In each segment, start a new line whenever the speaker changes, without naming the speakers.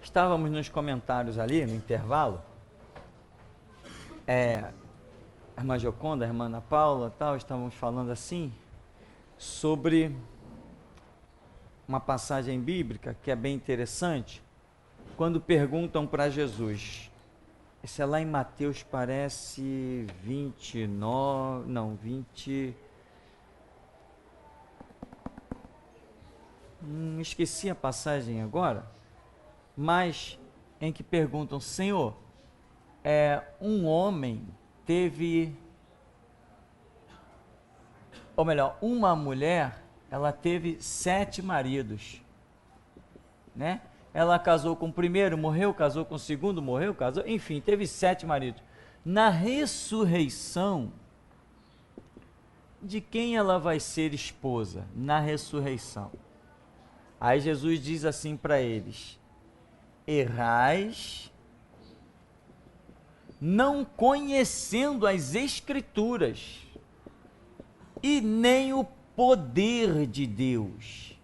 Estávamos nos comentários ali, no intervalo, a irmã Gioconda, a irmã Ana Paula, tal, estávamos falando assim, sobre uma passagem bíblica que é bem interessante, quando perguntam para Jesus, isso é lá em Mateus, parece 29, não, 20... esqueci a passagem agora, mas em que perguntam, Senhor, um homem teve, ou melhor, uma mulher, ela teve 7 maridos, né? Ela casou com o primeiro, morreu, casou com o segundo, morreu, casou, enfim, teve 7 maridos. Na ressurreição, de quem ela vai ser esposa? Na ressurreição. Aí Jesus diz assim para eles, errais, não conhecendo as Escrituras e nem o poder de Deus.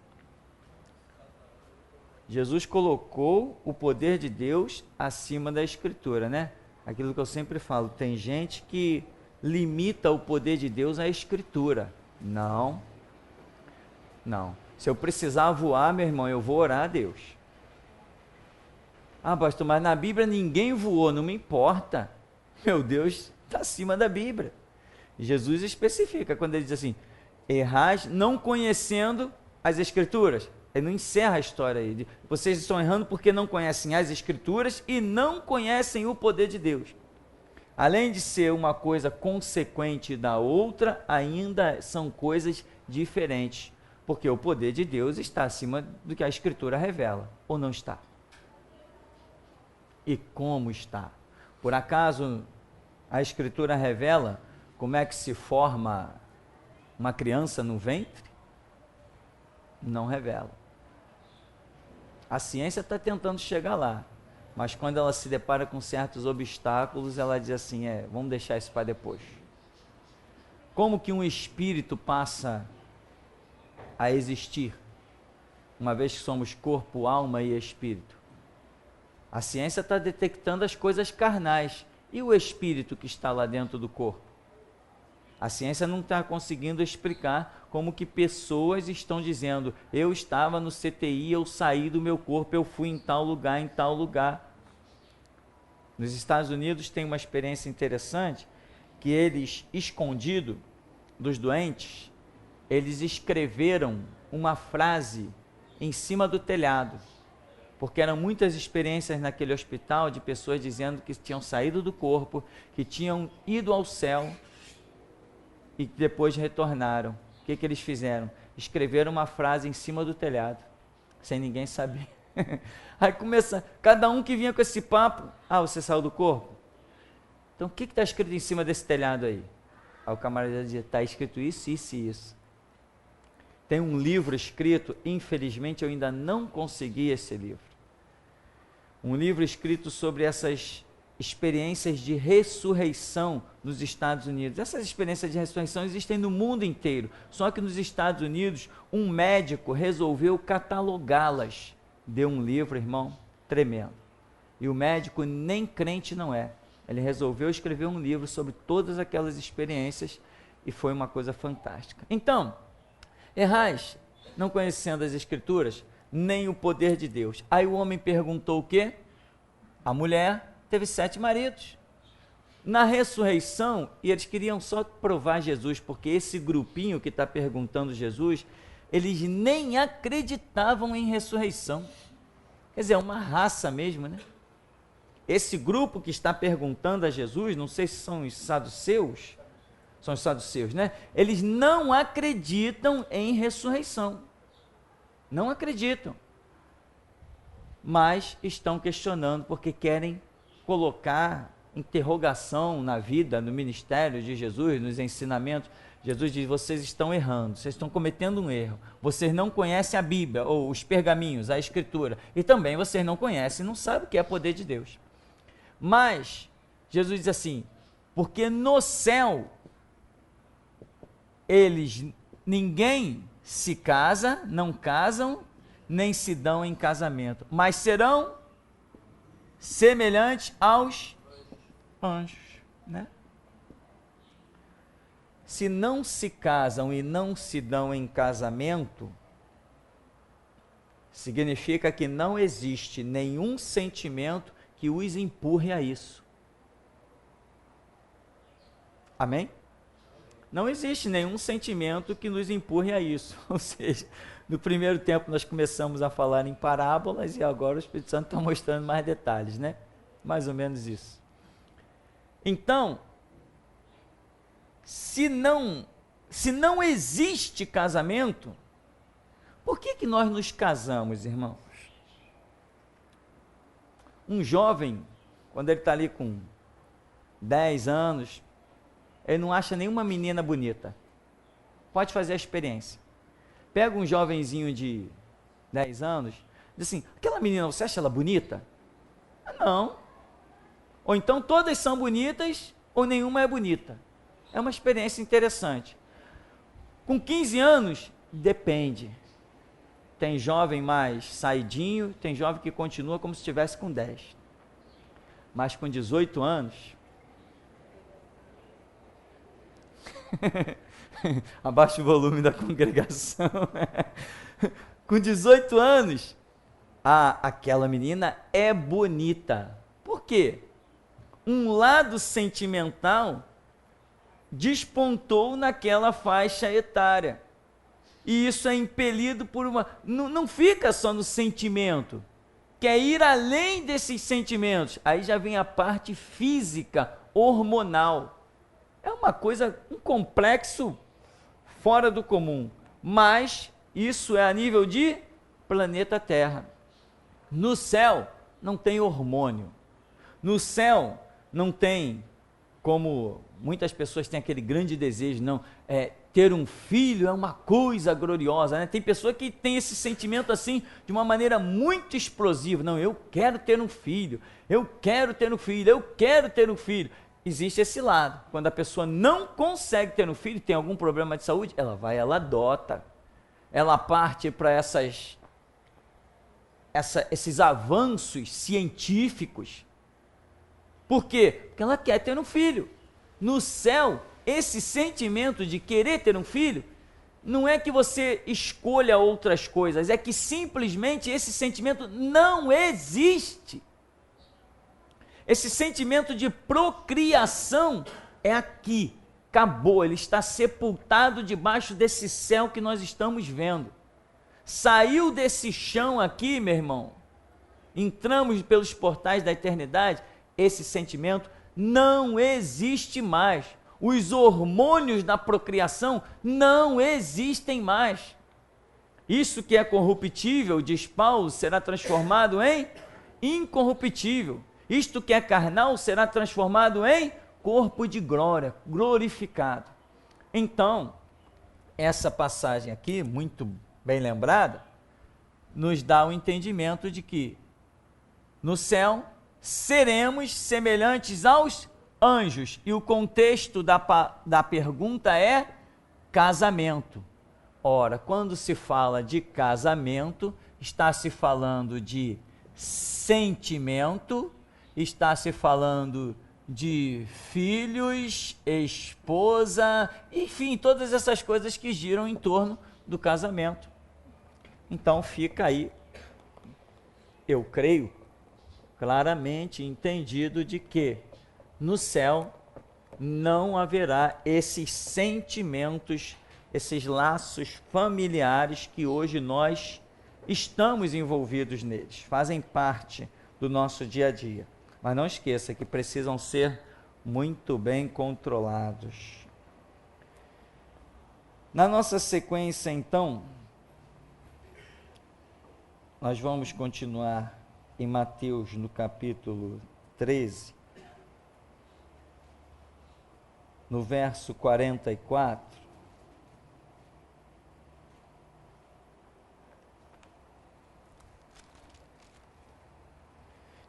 Jesus colocou o poder de Deus acima da Escritura, né? Aquilo que eu sempre falo, tem gente que limita o poder de Deus à Escritura. Não. Se eu precisar voar, meu irmão, eu vou orar a Deus. Ah, pastor, mas na Bíblia ninguém voou, não me importa. Meu Deus está acima da Bíblia. Jesus especifica quando ele diz assim, errais não conhecendo as Escrituras. Ele não encerra a história aí. Vocês estão errando porque não conhecem as Escrituras e não conhecem o poder de Deus. Além de ser uma coisa consequente da outra, ainda são coisas diferentes. Porque o poder de Deus está acima do que a Escritura revela, ou não está? E como está? Por acaso a Escritura revela como é que se forma uma criança no ventre? Não revela. A ciência está tentando chegar lá, mas quando ela se depara com certos obstáculos, ela diz assim, vamos deixar isso para depois. Como que um espírito passa a existir, uma vez que somos corpo, alma e espírito? A ciência está detectando as coisas carnais. E o espírito que está lá dentro do corpo? A ciência não está conseguindo explicar como que pessoas estão dizendo, eu estava no CTI, eu saí do meu corpo, eu fui em tal lugar, em tal lugar. Nos Estados Unidos tem uma experiência interessante, que eles, escondido dos doentes, eles escreveram uma frase em cima do telhado, porque eram muitas experiências naquele hospital de pessoas dizendo que tinham saído do corpo, que tinham ido ao céu e que depois retornaram. O que eles fizeram? Escreveram uma frase em cima do telhado, sem ninguém saber. Aí começa, cada um que vinha com esse papo, você saiu do corpo? Então o que está escrito em cima desse telhado aí? Aí o camarada dizia, está escrito isso, isso e isso. Tem um livro escrito, infelizmente eu ainda não consegui esse livro. Um livro escrito sobre essas experiências de ressurreição nos Estados Unidos. Essas experiências de ressurreição existem no mundo inteiro, só que nos Estados Unidos um médico resolveu catalogá-las. Deu um livro, irmão, tremendo. E o médico nem crente não é. Ele resolveu escrever um livro sobre todas aquelas experiências e foi uma coisa fantástica. Então, errais, não conhecendo as Escrituras, nem o poder de Deus. Aí o homem perguntou o quê? A mulher teve 7 maridos. Na ressurreição, e eles queriam só provar Jesus, porque esse grupinho que está perguntando Jesus, eles nem acreditavam em ressurreição. Quer dizer, é uma raça mesmo, né? Esse grupo que está perguntando a Jesus, não sei se são os saduceus, né? Eles não acreditam em ressurreição. Não acreditam. Mas estão questionando porque querem colocar interrogação na vida, no ministério de Jesus, nos ensinamentos. Jesus diz, vocês estão errando, vocês estão cometendo um erro. Vocês não conhecem a Bíblia, ou os pergaminhos, a Escritura. E também vocês não conhecem, não sabem o que é poder de Deus. Mas, Jesus diz assim, porque no céu, ninguém se casa, não casam, nem se dão em casamento, mas serão semelhantes aos anjos, né? Se não se casam e não se dão em casamento, significa que não existe nenhum sentimento que os empurre a isso. Amém? Não existe nenhum sentimento que nos empurre a isso. Ou seja, no primeiro tempo nós começamos a falar em parábolas e agora o Espírito Santo está mostrando mais detalhes, né? Mais ou menos isso. Então, se não existe casamento, por que nós nos casamos, irmãos? Um jovem, quando ele está ali com 10 anos, ele não acha nenhuma menina bonita. Pode fazer a experiência. Pega um jovenzinho de 10 anos, diz assim, aquela menina, você acha ela bonita? Não. Ou então todas são bonitas, ou nenhuma é bonita. É uma experiência interessante. Com 15 anos, depende. Tem jovem mais saidinho, tem jovem que continua como se estivesse com 10. Mas com 18 anos... abaixa o volume da congregação. Com 18 anos, aquela menina é bonita. Por quê? Um lado sentimental despontou naquela faixa etária. E isso é impelido por uma... Não fica só no sentimento. Quer ir além desses sentimentos. Aí já vem a parte física, hormonal. É uma coisa, um complexo fora do comum. Mas isso é a nível de planeta Terra. No céu não tem hormônio. No céu não tem, como muitas pessoas têm aquele grande desejo, não, ter um filho é uma coisa gloriosa, né? Tem pessoa que tem esse sentimento assim, de uma maneira muito explosiva. Não, eu quero ter um filho, eu quero ter um filho, eu quero ter um filho. Existe esse lado. Quando a pessoa não consegue ter um filho, tem algum problema de saúde, ela adota. Ela parte para esses avanços científicos. Por quê? Porque ela quer ter um filho. No céu, esse sentimento de querer ter um filho, não é que você escolha outras coisas, é que simplesmente esse sentimento não existe. Esse sentimento de procriação é aqui, acabou, ele está sepultado debaixo desse céu que nós estamos vendo. Saiu desse chão aqui, meu irmão, entramos pelos portais da eternidade, esse sentimento não existe mais. Os hormônios da procriação não existem mais. Isso que é corruptível, diz Paulo, será transformado em incorruptível. Isto que é carnal será transformado em corpo de glória, glorificado. Então, essa passagem aqui, muito bem lembrada, nos dá o entendimento de que no céu seremos semelhantes aos anjos. E o contexto da pergunta é casamento. Ora, quando se fala de casamento, está se falando de sentimento, está se falando de filhos, esposa, enfim, todas essas coisas que giram em torno do casamento. Então fica aí, eu creio, claramente entendido de que no céu não haverá esses sentimentos, esses laços familiares que hoje nós estamos envolvidos neles, fazem parte do nosso dia a dia. Mas não esqueça que precisam ser muito bem controlados. Na nossa sequência, então, nós vamos continuar em Mateus, no capítulo 13, no verso 44.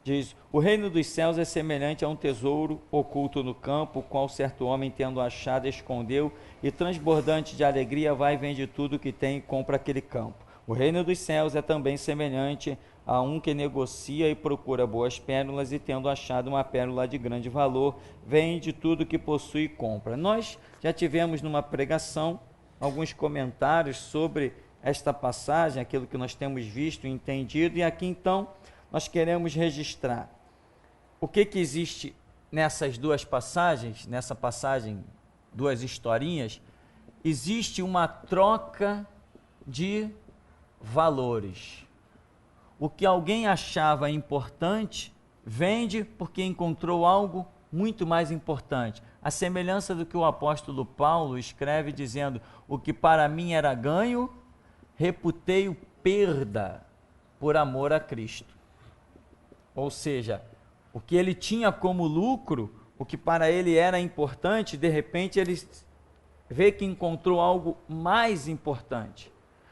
Diz, o reino dos céus é semelhante a um tesouro oculto no campo, o qual certo homem, tendo achado, escondeu, e transbordante de alegria, vai e vende tudo que tem e compra aquele campo. O reino dos céus é também semelhante a um que negocia e procura boas pérolas, e tendo achado uma pérola de grande valor, vende tudo que possui e compra. Nós já tivemos numa pregação alguns comentários sobre esta passagem, aquilo que nós temos visto e entendido, e aqui então nós queremos registrar o que existe nessas duas passagens, nessa passagem, duas historinhas. Existe uma troca de valores. O que alguém achava importante, vende porque encontrou algo muito mais importante. A semelhança do que o apóstolo Paulo escreve dizendo: o que para mim era ganho, reputei-o perda por amor a Cristo. Ou seja, o que ele tinha como lucro, o que para ele era importante, de repente ele vê que encontrou algo mais importante.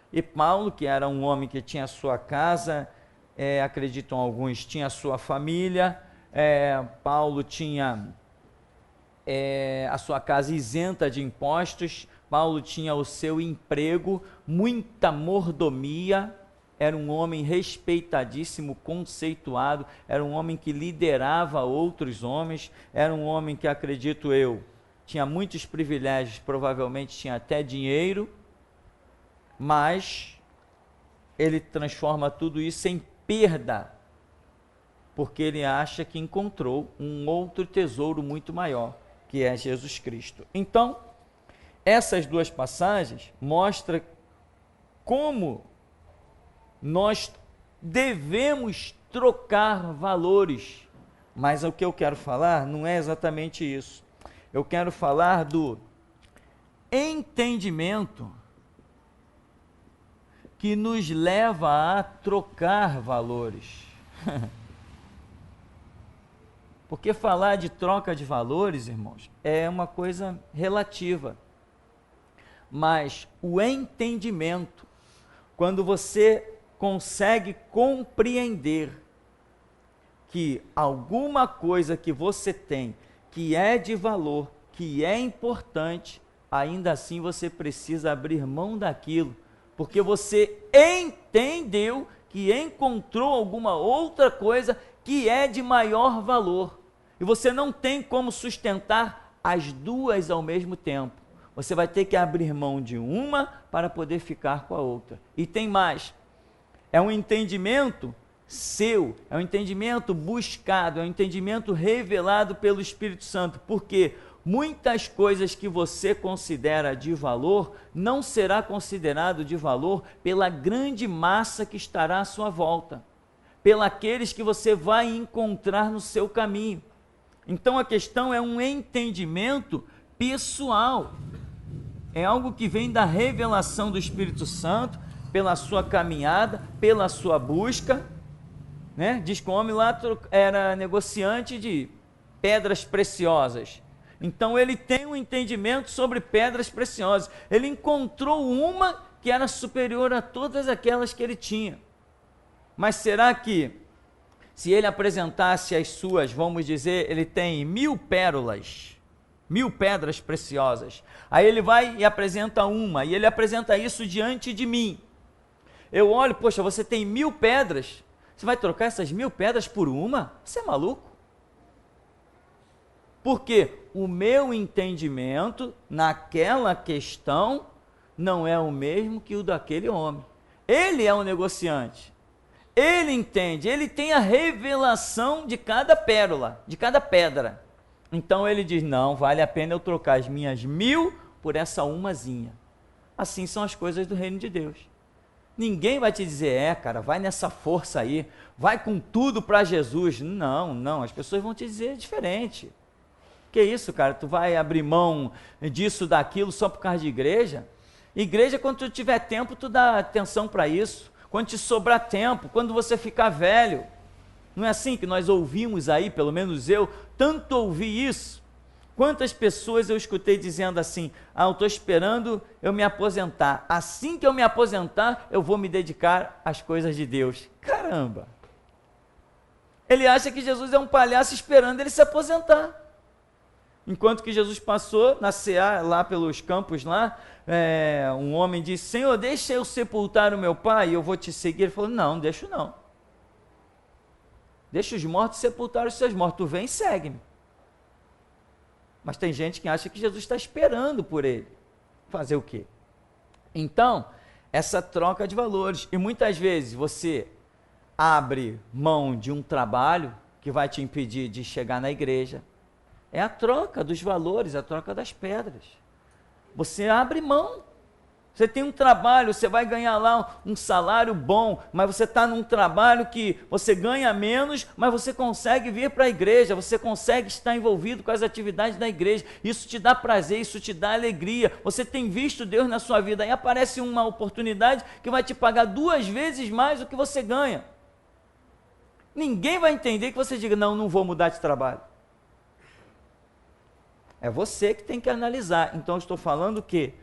E Paulo, que era um homem que tinha a sua casa, acreditam alguns, tinha a sua família, Paulo tinha a sua casa isenta de impostos, Paulo tinha o seu emprego, muita mordomia, era um homem respeitadíssimo, conceituado, era um homem que liderava outros homens, era um homem que, acredito eu, tinha muitos privilégios, provavelmente tinha até dinheiro, mas ele transforma tudo isso em perda, porque ele acha que encontrou um outro tesouro muito maior, que é Jesus Cristo. Então, essas duas passagens mostram como nós devemos trocar valores, mas o que eu quero falar não é exatamente isso. Eu quero falar do entendimento que nos leva a trocar valores. Porque falar de troca de valores, irmãos, é uma coisa relativa. Mas o entendimento, quando você consegue compreender que alguma coisa que você tem, que é de valor, que é importante, ainda assim você precisa abrir mão daquilo, porque você entendeu que encontrou alguma outra coisa que é de maior valor. E você não tem como sustentar as duas ao mesmo tempo. Você vai ter que abrir mão de uma para poder ficar com a outra. E tem mais. É um entendimento seu, é um entendimento buscado, é um entendimento revelado pelo Espírito Santo. Porque muitas coisas que você considera de valor não será considerado de valor pela grande massa que estará à sua volta, pelos que você vai encontrar no seu caminho. Então a questão é um entendimento pessoal, é algo que vem da revelação do Espírito Santo, pela sua caminhada, pela sua busca, né? Diz que o homem lá era negociante de pedras preciosas. Então ele tem um entendimento sobre pedras preciosas. Ele encontrou uma que era superior a todas aquelas que ele tinha. Mas será que, se ele apresentasse as suas, vamos dizer, ele tem 1000 pérolas, 1000 pedras preciosas. Aí ele vai e apresenta uma, e ele apresenta isso diante de mim. Eu olho, poxa, você tem 1000 pedras, você vai trocar essas 1000 pedras por uma? Você é maluco? Porque o meu entendimento naquela questão não é o mesmo que o daquele homem. Ele é um negociante. Ele entende, ele tem a revelação de cada pérola, de cada pedra. Então ele diz, não, vale a pena eu trocar as minhas 1000 por essa umazinha. Assim são as coisas do reino de Deus. Ninguém vai te dizer, cara, vai nessa força aí, vai com tudo para Jesus. Não, as pessoas vão te dizer diferente. Que isso, cara, tu vai abrir mão disso, daquilo, só por causa de igreja? Igreja, quando tu tiver tempo, tu dá atenção para isso. Quando te sobrar tempo, quando você ficar velho. Não é assim que nós ouvimos aí, pelo menos eu, tanto ouvi isso. Quantas pessoas eu escutei dizendo assim, eu estou esperando eu me aposentar. Assim que eu me aposentar, eu vou me dedicar às coisas de Deus. Caramba! Ele acha que Jesus é um palhaço esperando ele se aposentar. Enquanto que Jesus passou na seara, lá pelos campos lá, um homem disse, Senhor, deixa eu sepultar o meu pai e eu vou te seguir. Ele falou, não, deixa não. Deixa os mortos sepultar os seus mortos. Tu vem e segue-me. Mas tem gente que acha que Jesus está esperando por ele. Fazer o quê? Então, essa troca de valores. E muitas vezes você abre mão de um trabalho que vai te impedir de chegar na igreja. É a troca dos valores, a troca das pedras. Você abre mão. Você tem um trabalho, você vai ganhar lá um salário bom, mas você está num trabalho que você ganha menos, mas você consegue vir para a igreja, você consegue estar envolvido com as atividades da igreja. Isso te dá prazer, isso te dá alegria. Você tem visto Deus na sua vida. Aí aparece uma oportunidade que vai te pagar 2 vezes mais do que você ganha. Ninguém vai entender que você diga, não vou mudar de trabalho. É você que tem que analisar. Então, eu estou falando que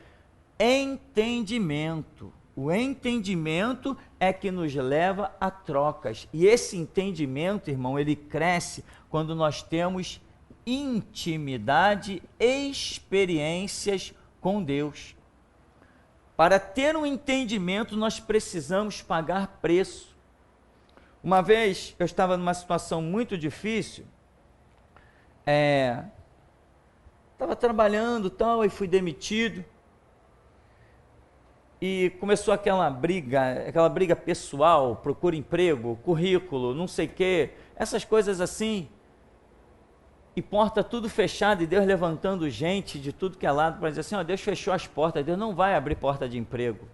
entendimento. O entendimento é que nos leva a trocas. E esse entendimento, irmão, ele cresce quando nós temos intimidade, experiências com Deus. Para ter um entendimento, nós precisamos pagar preço. Uma vez, eu estava numa situação muito difícil, estava trabalhando tal, e fui demitido, e começou aquela briga pessoal, procura emprego, currículo, não sei o quê, essas coisas assim, e porta tudo fechada, e Deus levantando gente de tudo que é lado, para dizer assim, Deus fechou as portas, Deus não vai abrir porta de emprego.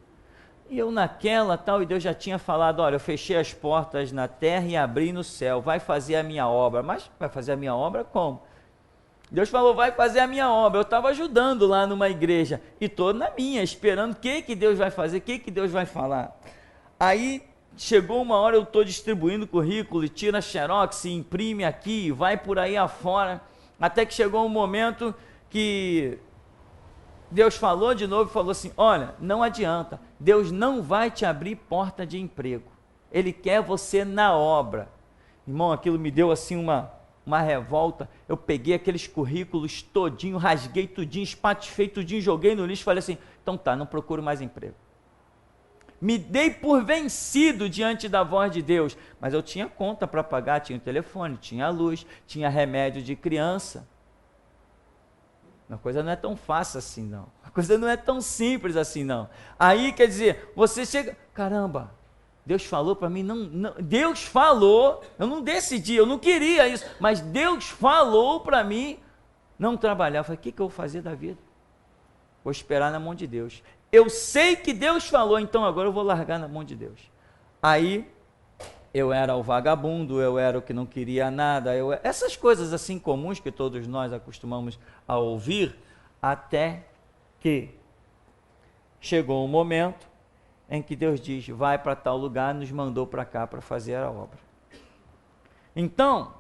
E eu naquela tal, e Deus já tinha falado, olha, eu fechei as portas na terra e abri no céu, vai fazer a minha obra. Mas vai fazer a minha obra como? Deus falou, vai fazer a minha obra. Eu estava ajudando lá numa igreja, e estou na minha, esperando o que Deus vai fazer, o que Deus vai falar. Aí, chegou uma hora, eu estou distribuindo currículo, e tira xerox, e imprime aqui, vai por aí afora, até que chegou um momento que Deus falou de novo e falou assim, olha, não adianta, Deus não vai te abrir porta de emprego, Ele quer você na obra. Irmão, aquilo me deu assim uma revolta. Eu peguei aqueles currículos todinho, rasguei tudinho, espatifei tudinho, joguei no lixo, falei assim, então tá, não procuro mais emprego. Me dei por vencido diante da voz de Deus, mas eu tinha conta para pagar, tinha o telefone, tinha a luz, tinha remédio de criança. A coisa não é tão fácil assim, não. A coisa não é tão simples assim, não. Aí, quer dizer, você chega, caramba, Deus falou para mim, não, Deus falou, eu não decidi, eu não queria isso, mas Deus falou para mim não trabalhar. Eu falei, o que eu vou fazer da vida? Vou esperar na mão de Deus. Eu sei que Deus falou, então agora eu vou largar na mão de Deus. Aí, eu era o vagabundo, eu era o que não queria nada, essas coisas assim comuns que todos nós acostumamos a ouvir, até que chegou um momento em que Deus diz, vai para tal lugar, nos mandou para cá para fazer a obra. Então,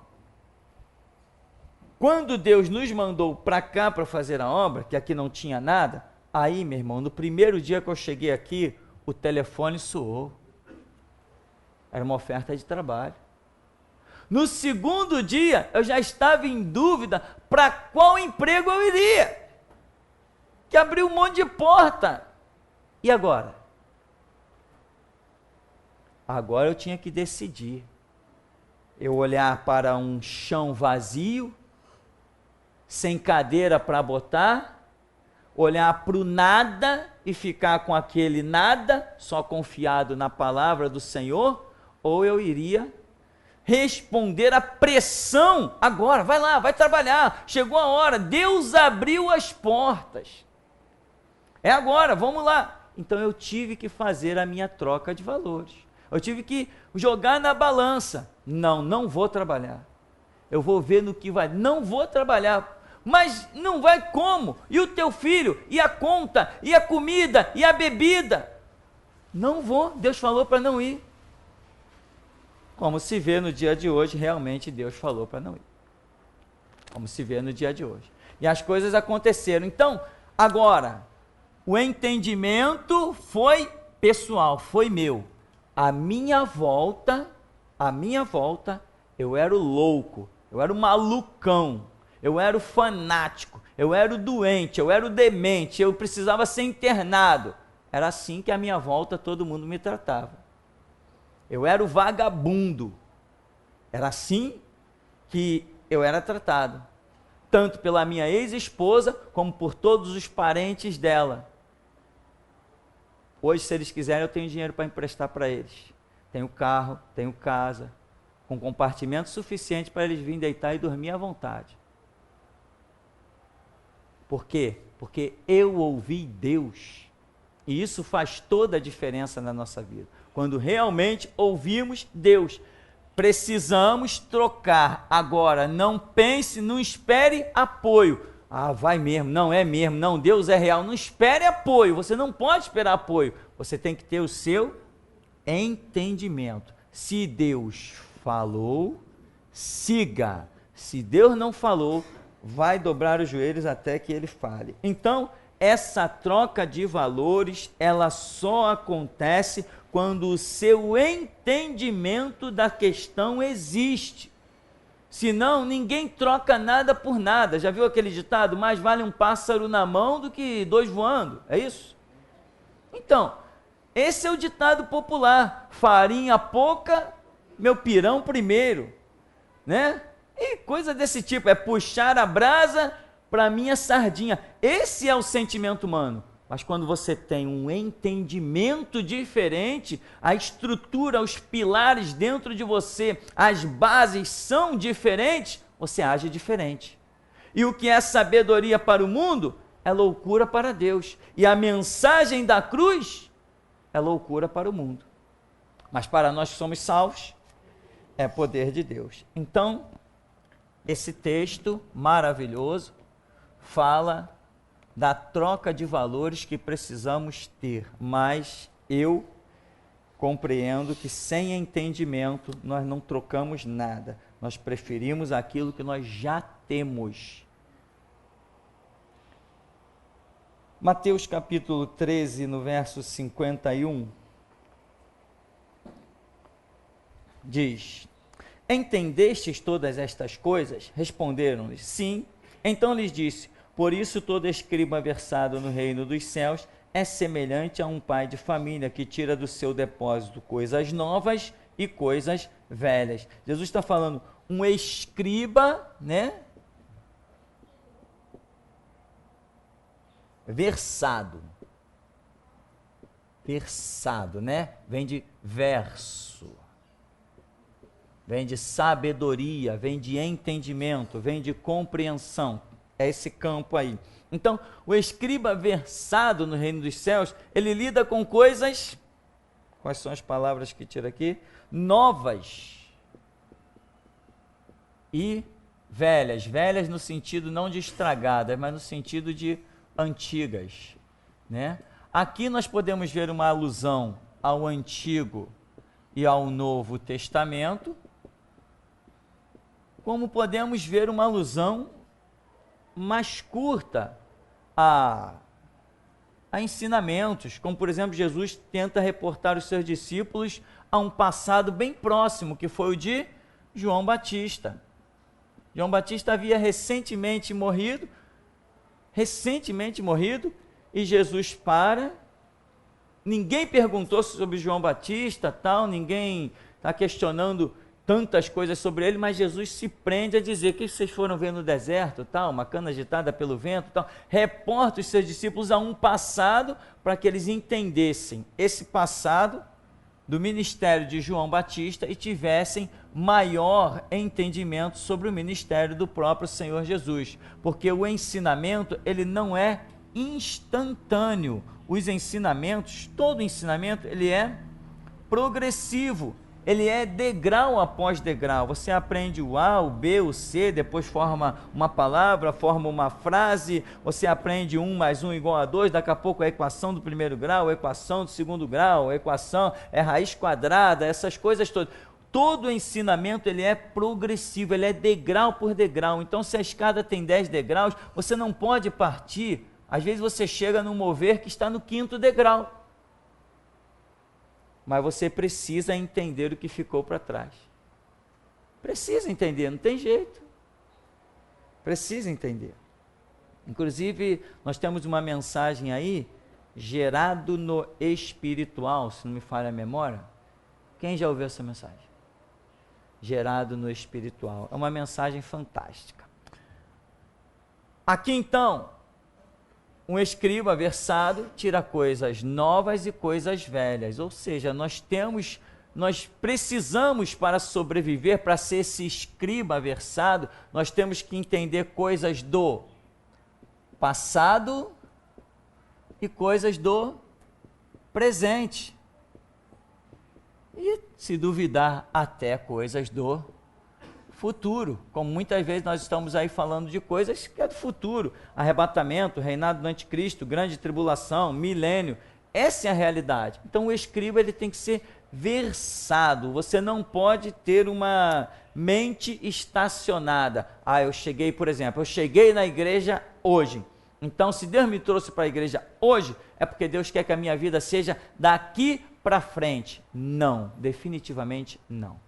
quando Deus nos mandou para cá para fazer a obra, que aqui não tinha nada, aí, meu irmão, no primeiro dia que eu cheguei aqui, o telefone soou. Era uma oferta de trabalho. No segundo dia, eu já estava em dúvida para qual emprego eu iria. Que abriu um monte de porta. E agora? Agora eu tinha que decidir. Eu olhar para um chão vazio, sem cadeira para botar, olhar para o nada e ficar com aquele nada, só confiado na palavra do Senhor, ou eu iria responder à pressão, agora, vai lá, vai trabalhar, chegou a hora, Deus abriu as portas, é agora, vamos lá. Então eu tive que fazer a minha troca de valores, eu tive que jogar na balança, não vou trabalhar, eu vou ver no que vai, não vou trabalhar, mas não vai como? E o teu filho? E a conta? E a comida? E a bebida? Não vou, Deus falou para não ir. Como se vê no dia de hoje, realmente Deus falou para não ir. Como se vê no dia de hoje. E as coisas aconteceram. Então, agora, o entendimento foi pessoal, foi meu. À minha volta, eu era o louco, eu era o malucão. eu era o fanático, eu era o doente, eu era o demente, eu precisava ser internado. Era assim que à minha volta todo mundo me tratava. Eu era o vagabundo. Era assim que eu era tratado, tanto pela minha ex-esposa, como por todos os parentes dela. Hoje, se eles quiserem, eu tenho dinheiro para emprestar para eles. Tenho carro, tenho casa, com compartimento suficiente para eles virem deitar e dormir à vontade. Por quê? Porque eu ouvi Deus. E isso faz toda a diferença na nossa vida. Quando realmente ouvimos Deus. Precisamos trocar. Agora, não pense, não espere apoio. Ah, vai mesmo, não é mesmo, não, Deus é real. Não espere apoio, você não pode esperar apoio. Você tem que ter o seu entendimento. Se Deus falou, siga. Se Deus não falou, vai dobrar os joelhos até que ele fale. Então, essa troca de valores, ela só acontece quando o seu entendimento da questão existe. Senão, ninguém troca nada por nada. Já viu aquele ditado? Mais vale um pássaro na mão do que dois voando. É isso? Então, esse é o ditado popular. Farinha pouca, meu pirão primeiro. Né? E coisa desse tipo. É puxar a brasa para minha sardinha. Esse é o sentimento humano. Mas quando você tem um entendimento diferente, a estrutura, os pilares dentro de você, as bases são diferentes, você age diferente. E o que é sabedoria para o mundo é loucura para Deus. E a mensagem da cruz é loucura para o mundo. Mas para nós que somos salvos, é poder de Deus. Então, esse texto maravilhoso fala da troca de valores que precisamos ter, mas eu compreendo que sem entendimento nós não trocamos nada, nós preferimos aquilo que nós já temos. Mateus capítulo 13, no verso 51, diz: entendestes todas estas coisas? Responderam-lhes, sim. Então lhes disse: por isso todo escriba versado no reino dos céus é semelhante a um pai de família que tira do seu depósito coisas novas e coisas velhas. Jesus está falando, um escriba, né? Versado, né? Vem de verso, vem de sabedoria, vem de entendimento, vem de compreensão. É esse campo aí. Então, o escriba versado no reino dos céus, ele lida com coisas, quais são as palavras que tira aqui? Novas e velhas. Velhas no sentido não de estragadas, mas no sentido de antigas, né? Aqui nós podemos ver uma alusão ao Antigo e ao Novo Testamento, como podemos ver uma alusão mais curta a ensinamentos, como por exemplo Jesus tenta reportar os seus discípulos a um passado bem próximo, que foi o de João Batista. João Batista havia recentemente morrido, e Jesus ninguém perguntou sobre João Batista, ninguém está questionando tantas coisas sobre ele, mas Jesus se prende a dizer: o que vocês foram ver no deserto, uma cana agitada pelo vento, reporta os seus discípulos a um passado, para que eles entendessem esse passado do ministério de João Batista e tivessem maior entendimento sobre o ministério do próprio Senhor Jesus, porque o ensinamento, ele não é instantâneo. Os ensinamentos, todo ensinamento, ele é progressivo. Ele é degrau após degrau. Você aprende o A, o B, o C, depois forma uma palavra, forma uma frase, você aprende 1 mais 1 igual a 2, daqui a pouco a equação do primeiro grau, a equação do segundo grau, a equação é raiz quadrada, essas coisas todas. Todo ensinamento, ele é progressivo, ele é degrau por degrau. Então, se a escada tem 10 degraus, você não pode partir. Às vezes você chega num mover que está no 5º degrau. Mas você precisa entender o que ficou para trás. Precisa entender, não tem jeito. Precisa entender. Inclusive, nós temos uma mensagem aí, gerado no espiritual, se não me falha a memória. Quem já ouviu essa mensagem? Gerado no espiritual. É uma mensagem fantástica. Aqui então, um escriba versado tira coisas novas e coisas velhas. Ou seja, nós precisamos, para sobreviver, para ser esse escriba versado, nós temos que entender coisas do passado e coisas do presente. E, se duvidar, até coisas do futuro. Como muitas vezes nós estamos aí falando de coisas que é do futuro. Arrebatamento, reinado do anticristo, grande tribulação, milênio. Essa é a realidade. Então o escriba ele tem que ser versado. Você não pode ter uma mente estacionada. Eu cheguei, por exemplo, na igreja hoje. Então, se Deus me trouxe para a igreja hoje, é porque Deus quer que a minha vida seja daqui para frente. Não, definitivamente não.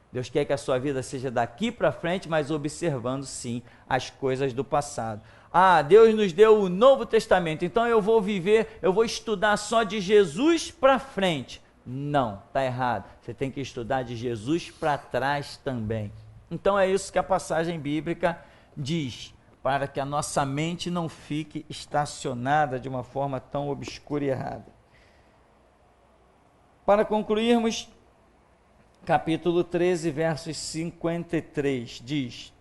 Deus quer que a sua vida seja daqui para frente, mas observando sim as coisas do passado. Deus nos deu o Novo Testamento, então eu vou estudar só de Jesus para frente. Não, está errado. Você tem que estudar de Jesus para trás também. Então é isso que a passagem bíblica diz, para que a nossa mente não fique estacionada de uma forma tão obscura e errada. Para concluirmos, capítulo 13, versos 53, diz: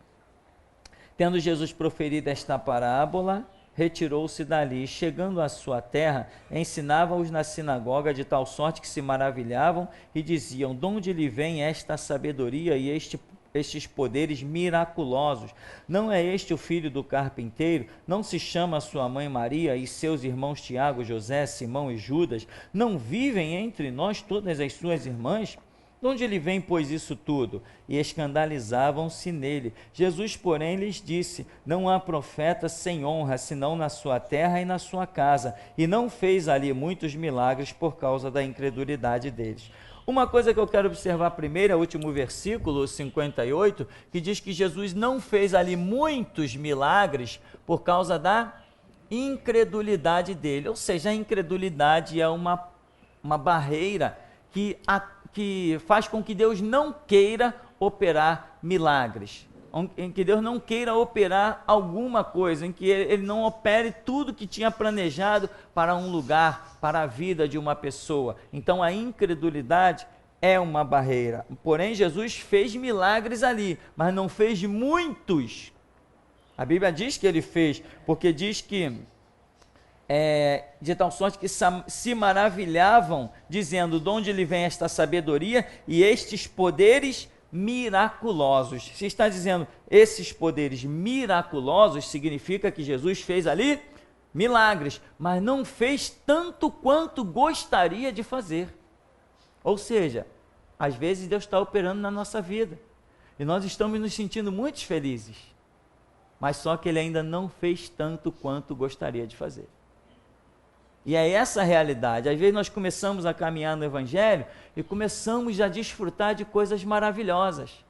Tendo Jesus proferido esta parábola, retirou-se dali, chegando à sua terra, ensinava-os na sinagoga, de tal sorte que se maravilhavam e diziam: de onde lhe vem esta sabedoria e estes poderes miraculosos? Não é este o filho do carpinteiro? Não se chama sua mãe Maria e seus irmãos Tiago, José, Simão e Judas? Não vivem entre nós todas as suas irmãs? De onde lhe vem, pois, isso tudo? E escandalizavam-se nele. Jesus, porém, lhes disse: não há profeta sem honra, senão na sua terra e na sua casa. E não fez ali muitos milagres por causa da incredulidade deles. Uma coisa que eu quero observar primeiro é o último versículo, 58, que diz que Jesus não fez ali muitos milagres por causa da incredulidade dele. Ou seja, a incredulidade é uma barreira que faz com que Deus não queira operar milagres, em que Deus não queira operar alguma coisa, em que Ele não opere tudo que tinha planejado para um lugar, para a vida de uma pessoa. Então a incredulidade é uma barreira. Porém, Jesus fez milagres ali, mas não fez muitos. A Bíblia diz que Ele fez, porque diz que de tal sorte que se maravilhavam, dizendo: de onde lhe vem esta sabedoria e estes poderes miraculosos? Se está dizendo esses poderes miraculosos, significa que Jesus fez ali milagres, mas não fez tanto quanto gostaria de fazer. Ou seja, às vezes Deus está operando na nossa vida e nós estamos nos sentindo muito felizes, mas só que Ele ainda não fez tanto quanto gostaria de fazer. E é essa a realidade. Às vezes nós começamos a caminhar no Evangelho e começamos a desfrutar de coisas maravilhosas.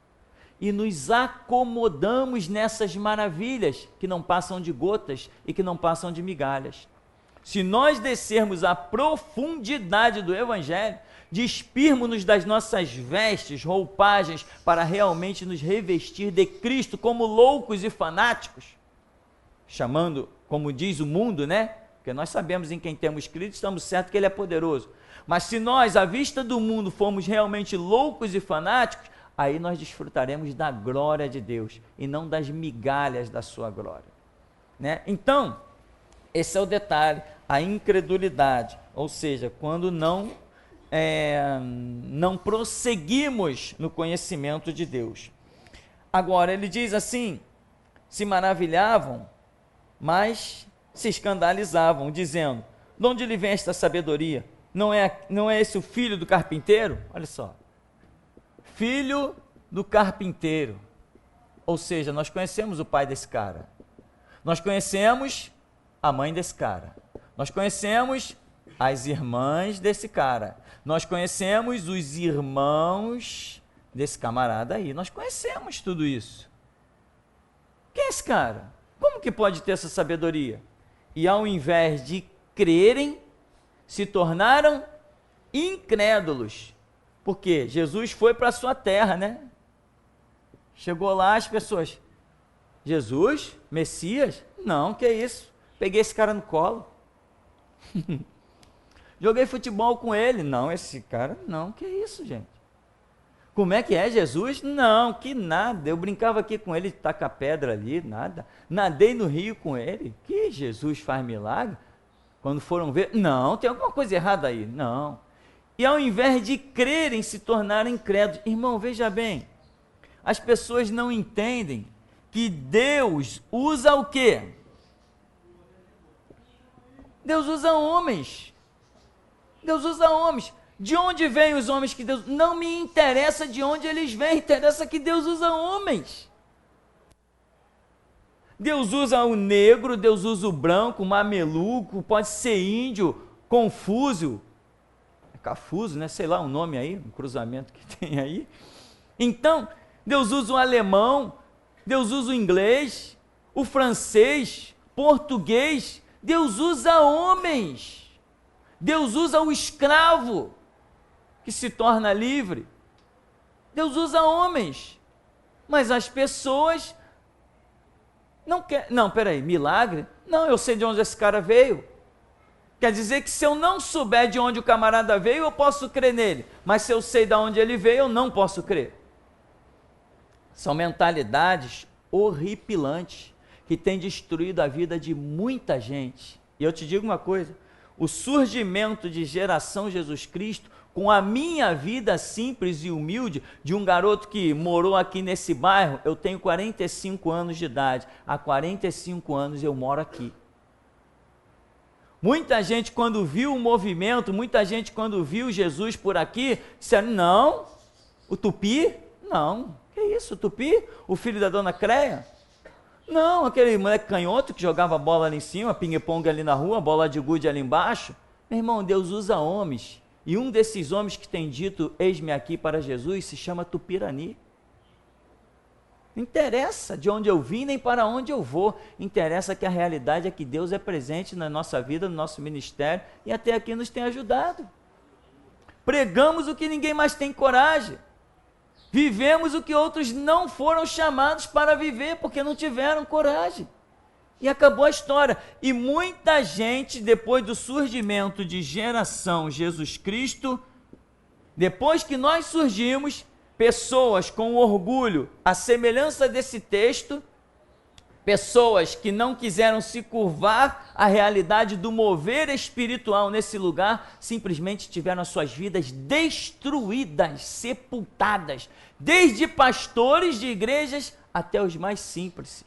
E nos acomodamos nessas maravilhas que não passam de gotas e que não passam de migalhas. Se nós descermos a profundidade do Evangelho, despirmos-nos das nossas vestes, roupagens, para realmente nos revestir de Cristo como loucos e fanáticos, chamando, como diz o mundo, porque nós sabemos em quem temos crido, estamos certos que Ele é poderoso. Mas se nós, à vista do mundo, formos realmente loucos e fanáticos, aí nós desfrutaremos da glória de Deus e não das migalhas da sua glória. Então, esse é o detalhe, a incredulidade, ou seja, quando não prosseguimos no conhecimento de Deus. Agora, ele diz assim: se maravilhavam, mas se escandalizavam, dizendo: de onde lhe vem esta sabedoria? Não é esse o filho do carpinteiro? Olha só, filho do carpinteiro. Ou seja, nós conhecemos o pai desse cara, nós conhecemos a mãe desse cara, nós conhecemos as irmãs desse cara, nós conhecemos os irmãos desse camarada aí, nós conhecemos tudo isso. Quem é esse cara? Como que pode ter essa sabedoria? E ao invés de crerem, se tornaram incrédulos. Porque Jesus foi para a sua terra, né? Chegou lá as pessoas, Jesus? Messias? Não, que isso? Peguei esse cara no colo. Joguei futebol com ele. Não, esse cara, não, que isso, gente? Como é que é Jesus? Não, que nada. Eu brincava aqui com ele, taca pedra ali, nada. Nadei no rio com ele. Que Jesus faz milagre? Quando foram ver, não, tem alguma coisa errada aí. Não. E ao invés de crerem, se tornaram incrédulos. Irmão, veja bem, as pessoas não entendem que Deus usa o quê? Deus usa homens. Deus usa homens. De onde vêm os homens que Deus... Não me interessa de onde eles vêm, interessa que Deus usa homens. Deus usa o negro, Deus usa o branco, o mameluco, pode ser índio, Confúcio, Cafuso, né? Sei lá um nome aí, um cruzamento que tem aí. Então, Deus usa o alemão, Deus usa o inglês, o francês, português, Deus usa homens. Deus usa o escravo que se torna livre. Deus usa homens. Mas as pessoas não querem. Não, peraí, milagre? Não, eu sei de onde esse cara veio. Quer dizer que se eu não souber de onde o camarada veio, eu posso crer nele. Mas se eu sei de onde ele veio, eu não posso crer. São mentalidades horripilantes que têm destruído a vida de muita gente. E eu te digo uma coisa, o surgimento de Geração Jesus Cristo, com a minha vida simples e humilde, de um garoto que morou aqui nesse bairro, eu tenho 45 anos de idade, há 45 anos eu moro aqui. Muita gente quando viu o movimento, muita gente quando viu Jesus por aqui, disseram, não, o Tupi? Não, que isso, o Tupi? O filho da dona Creia? Não, aquele moleque canhoto que jogava bola ali em cima, pingue-pongue ali na rua, bola de gude ali embaixo. Meu irmão, Deus usa homens. E um desses homens que tem dito, eis-me aqui para Jesus, se chama Tupirani. Não interessa de onde eu vim, nem para onde eu vou. Interessa que a realidade é que Deus é presente na nossa vida, no nosso ministério, e até aqui nos tem ajudado. Pregamos o que ninguém mais tem coragem. Vivemos o que outros não foram chamados para viver, porque não tiveram coragem. E acabou a história. E muita gente, depois do surgimento de Geração Jesus Cristo, depois que nós surgimos, pessoas com orgulho, à semelhança desse texto, pessoas que não quiseram se curvar à realidade do mover espiritual nesse lugar, simplesmente tiveram as suas vidas destruídas, sepultadas, desde pastores de igrejas até os mais simples.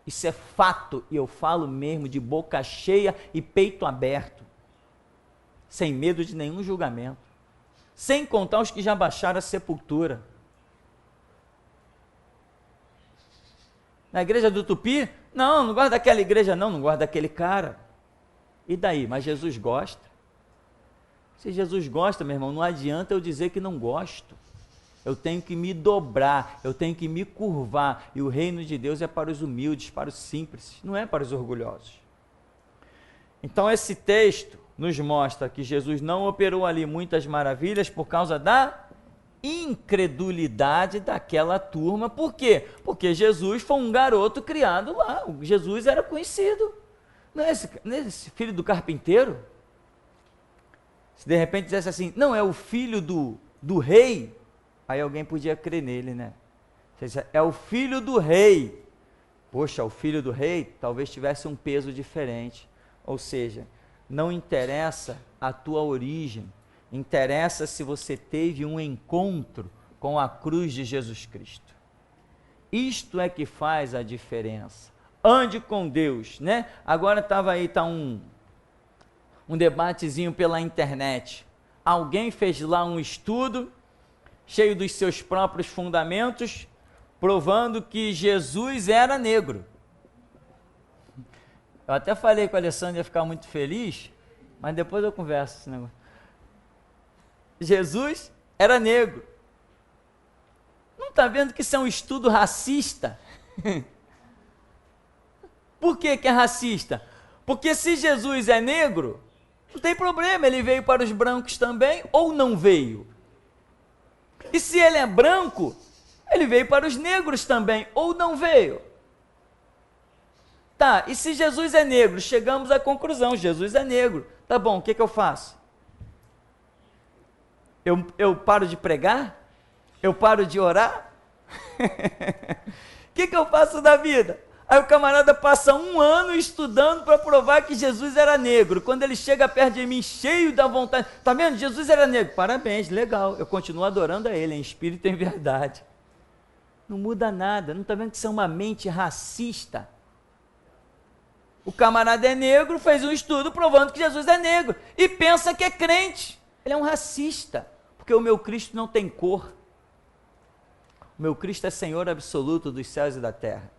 Isso é fato, e eu falo mesmo de boca cheia e peito aberto, sem medo de nenhum julgamento, sem contar os que já baixaram a sepultura. Na igreja do Tupi? Não, não gosto daquela igreja não gosto daquele cara. E daí? Mas Jesus gosta. Se Jesus gosta, meu irmão, não adianta eu dizer que não gosto. Eu tenho que me dobrar, eu tenho que me curvar. E o reino de Deus é para os humildes, para os simples, não é para os orgulhosos. Então esse texto nos mostra que Jesus não operou ali muitas maravilhas por causa da incredulidade daquela turma. Por quê? Porque Jesus foi um garoto criado lá. Jesus era conhecido. Não é esse filho do carpinteiro? Se de repente dissesse assim, não, é o filho do rei, aí alguém podia crer nele, né? É o filho do rei. Poxa, o filho do rei talvez tivesse um peso diferente. Ou seja, não interessa a tua origem, interessa se você teve um encontro com a cruz de Jesus Cristo. Isto é que faz a diferença. Ande com Deus, né? Agora tá um debatezinho pela internet. Alguém fez lá um estudo, cheio dos seus próprios fundamentos, provando que Jesus era negro. Eu até falei com a Alessandra, ia ficar muito feliz, mas depois eu converso esse negócio. Jesus era negro. Não está vendo que isso é um estudo racista? Por que que é racista? Porque se Jesus é negro, não tem problema, ele veio para os brancos também ou não veio? E se ele é branco, ele veio para os negros também ou não veio? Tá, e se Jesus é negro? Chegamos à conclusão, Jesus é negro. Tá bom, o que eu faço? Eu paro de pregar? Eu paro de orar? O que eu faço da vida? Aí o camarada passa 1 ano estudando para provar que Jesus era negro. Quando ele chega perto de mim, cheio da vontade, tá vendo? Jesus era negro. Parabéns, legal. Eu continuo adorando a ele, em espírito e em verdade. Não muda nada. Não está vendo que isso é uma mente racista? O camarada é negro, fez um estudo provando que Jesus é negro. E pensa que é crente. Ele é um racista. Porque o meu Cristo não tem cor. O meu Cristo é Senhor absoluto dos céus e da terra.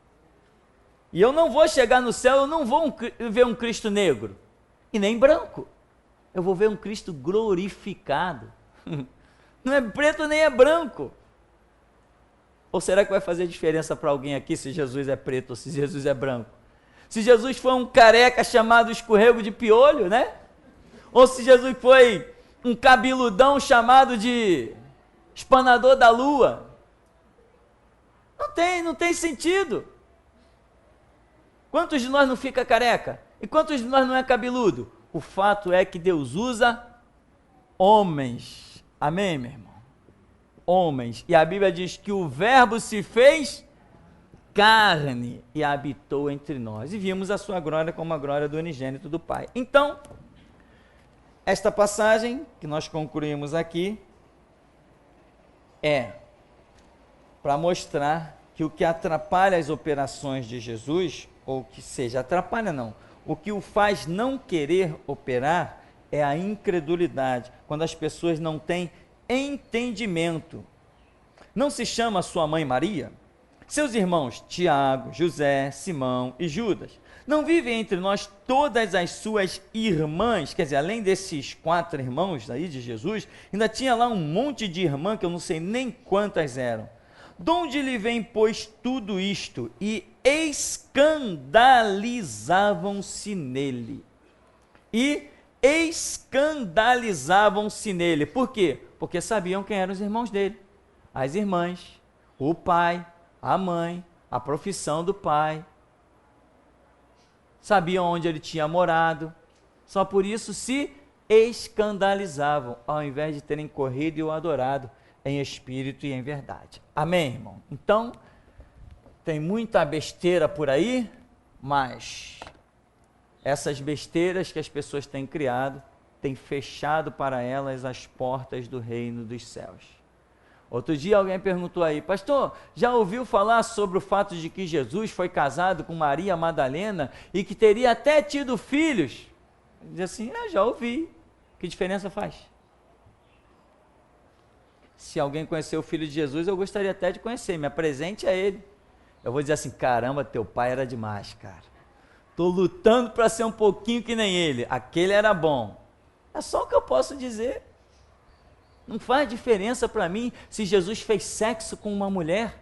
E eu não vou chegar no céu, eu não vou ver um Cristo negro, e nem branco. Eu vou ver um Cristo glorificado. Não é preto nem é branco. Ou será que vai fazer diferença para alguém aqui se Jesus é preto ou se Jesus é branco? Se Jesus foi um careca chamado escorrego de piolho, né? Ou se Jesus foi um cabeludão chamado de espanador da lua? Não tem sentido. Quantos de nós não fica careca? E quantos de nós não é cabeludo? O fato é que Deus usa homens. Amém, meu irmão? Homens. E a Bíblia diz que o verbo se fez carne e habitou entre nós. E vimos a sua glória como a glória do unigênito do Pai. Então, esta passagem que nós concluímos aqui é para mostrar que o que atrapalha as operações de Jesus, ou que seja, atrapalha não, o que o faz não querer operar é a incredulidade, quando as pessoas não têm entendimento. Não se chama sua mãe Maria? Seus irmãos Tiago, José, Simão e Judas não vivem entre nós todas as suas irmãs? Quer dizer, além desses 4 irmãos aí de Jesus, ainda tinha lá um monte de irmã que eu não sei nem quantas eram. De onde lhe vem, pois, tudo isto? E escandalizavam-se nele. Por quê? Porque sabiam quem eram os irmãos dele. As irmãs, o pai, a mãe, a profissão do pai. Sabiam onde ele tinha morado. Só por isso se escandalizavam, ao invés de terem corrido e o adorado em espírito e em verdade. Amém, irmão? Então, tem muita besteira por aí, mas essas besteiras que as pessoas têm criado, têm fechado para elas as portas do reino dos céus. Outro dia alguém perguntou aí, pastor, já ouviu falar sobre o fato de que Jesus foi casado com Maria Madalena e que teria até tido filhos? Diz assim, já ouvi. Que diferença faz? Se alguém conhecer o filho de Jesus, eu gostaria até de conhecer, me apresente a ele. Eu vou dizer assim, caramba, teu pai era demais, cara. Estou lutando para ser um pouquinho que nem ele. Aquele era bom. É só o que eu posso dizer. Não faz diferença para mim se Jesus fez sexo com uma mulher.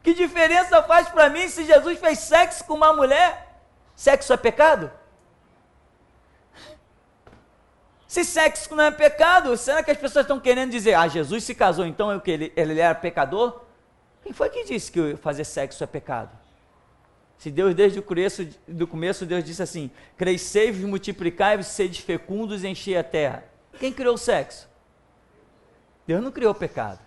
Que diferença faz para mim se Jesus fez sexo com uma mulher? Sexo é pecado? Se sexo não é pecado, será que as pessoas estão querendo dizer, Jesus se casou, então ele era pecador? Quem foi que disse que fazer sexo é pecado? Se Deus, desde o começo, Deus disse assim, crescei-vos, multiplicai-vos, sede fecundos e enchei a terra. Quem criou o sexo? Deus não criou o pecado.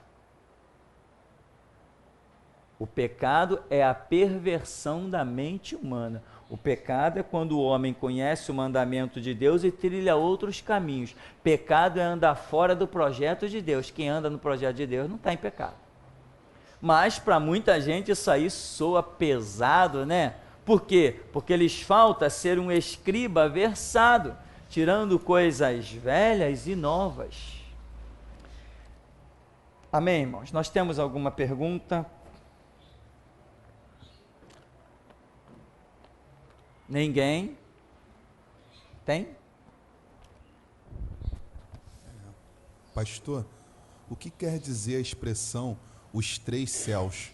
O pecado é a perversão da mente humana. O pecado é quando o homem conhece o mandamento de Deus e trilha outros caminhos. Pecado é andar fora do projeto de Deus. Quem anda no projeto de Deus não está em pecado. Mas para muita gente isso aí soa pesado, né? Por quê? Porque lhes falta ser um escriba versado, tirando coisas velhas e novas. Amém, irmãos? Nós temos alguma pergunta? Ninguém? Tem?
Pastor, o que quer dizer a expressão os 3 céus?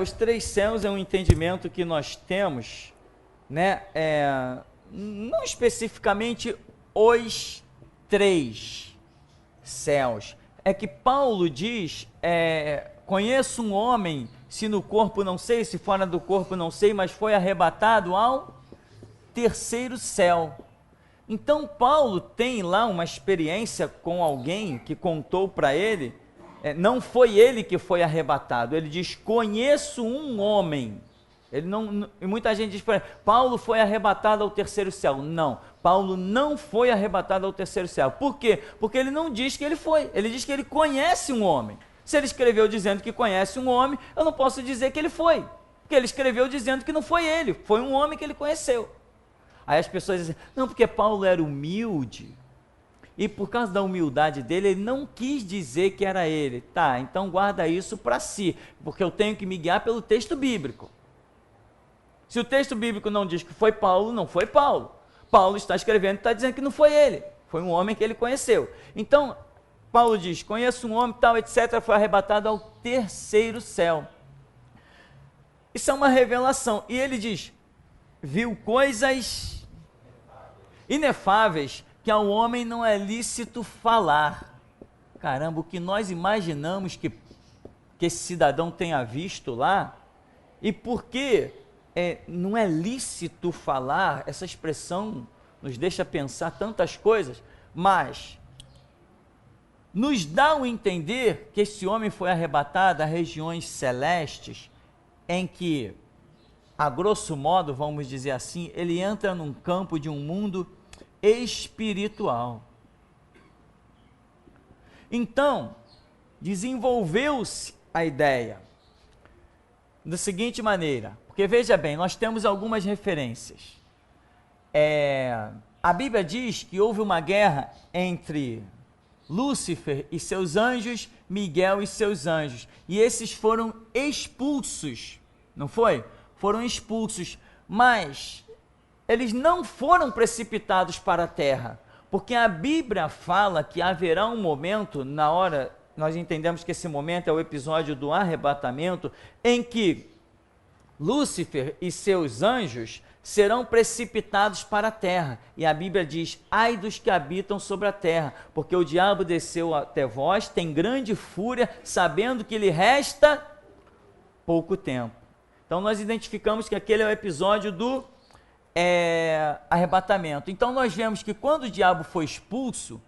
Os 3 céus é um entendimento que nós temos, né? Não especificamente os 3 céus. É que Paulo diz, conheço um homem, se no corpo não sei, se fora do corpo não sei, mas foi arrebatado ao 3º céu. Então Paulo tem lá uma experiência com alguém que contou para ele, não foi ele que foi arrebatado, ele diz, conheço um homem. Ele não, e muita gente diz, Paulo foi arrebatado ao 3º céu. Não, Paulo não foi arrebatado ao 3º céu. Por quê? Porque ele não diz que ele foi, ele diz que ele conhece um homem. Se ele escreveu dizendo que conhece um homem, eu não posso dizer que ele foi, porque ele escreveu dizendo que não foi ele, foi um homem que ele conheceu. Aí as pessoas dizem, não, porque Paulo era humilde, e por causa da humildade dele, ele não quis dizer que era ele. Tá, então guarda isso para si, porque eu tenho que me guiar pelo texto bíblico. Se o texto bíblico não diz que foi Paulo, não foi Paulo. Paulo está escrevendo e está dizendo que não foi ele, foi um homem que ele conheceu. Então, Paulo diz, conheço um homem tal, etc., foi arrebatado ao 3º céu. Isso é uma revelação. E ele diz, viu coisas inefáveis que ao homem não é lícito falar. Caramba, o que nós imaginamos que esse cidadão tenha visto lá, e por que não é lícito falar, essa expressão nos deixa pensar tantas coisas, mas nos dá o entender que esse homem foi arrebatado a regiões celestes, em que, a grosso modo, vamos dizer assim, ele entra num campo de um mundo espiritual. Então, desenvolveu-se a ideia da seguinte maneira, porque veja bem, nós temos algumas referências. A Bíblia diz que houve uma guerra entre Lúcifer e seus anjos, Miguel e seus anjos, e esses foram expulsos, não foi? Foram expulsos, mas eles não foram precipitados para a terra, porque a Bíblia fala que haverá um momento, na hora, nós entendemos que esse momento é o episódio do arrebatamento, em que Lúcifer e seus anjos serão precipitados para a terra, e a Bíblia diz, ai dos que habitam sobre a terra, porque o diabo desceu até vós, tem grande fúria, sabendo que lhe resta pouco tempo. Então nós identificamos que aquele é o episódio do arrebatamento. Então nós vemos que quando o diabo foi expulso,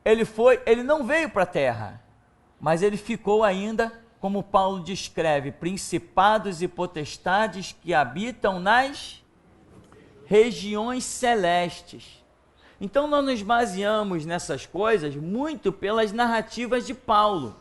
ele não veio para a terra, mas ele ficou ainda, como Paulo descreve, principados e potestades que habitam nas regiões celestes. Então nós nos baseamos nessas coisas muito pelas narrativas de Paulo.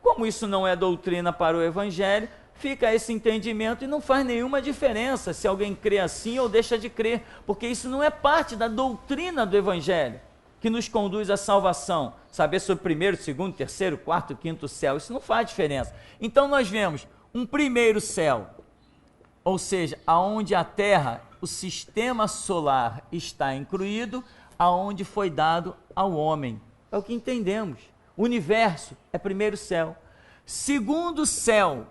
Como isso não é doutrina para o Evangelho, fica esse entendimento e não faz nenhuma diferença se alguém crê assim ou deixa de crer, porque isso não é parte da doutrina do Evangelho, que nos conduz à salvação, saber sobre primeiro, segundo, terceiro, quarto, quinto céu, isso não faz diferença. Então nós vemos um primeiro céu, ou seja, aonde a Terra, o sistema solar está incluído, aonde foi dado ao homem, é o que entendemos, o universo é primeiro céu. Segundo céu,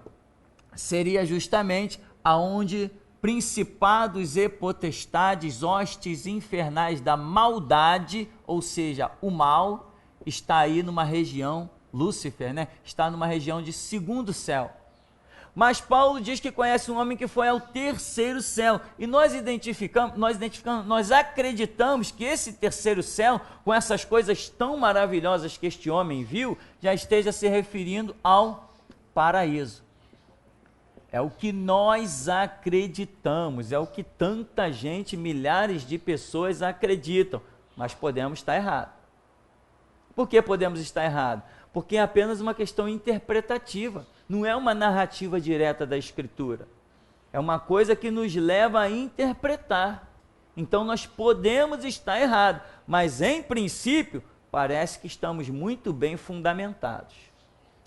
seria justamente aonde principados e potestades, hostes infernais da maldade, ou seja, o mal, está aí numa região, Lúcifer, né? Está numa região de segundo céu. Mas Paulo diz que conhece um homem que foi ao 3º céu, e nós acreditamos que esse 3º céu, com essas coisas tão maravilhosas que este homem viu, já esteja se referindo ao paraíso. É o que nós acreditamos, é o que tanta gente, milhares de pessoas acreditam, mas podemos estar errados. Por que podemos estar errados? Porque é apenas uma questão interpretativa, não é uma narrativa direta da Escritura. É uma coisa que nos leva a interpretar. Então nós podemos estar errados, mas em princípio parece que estamos muito bem fundamentados.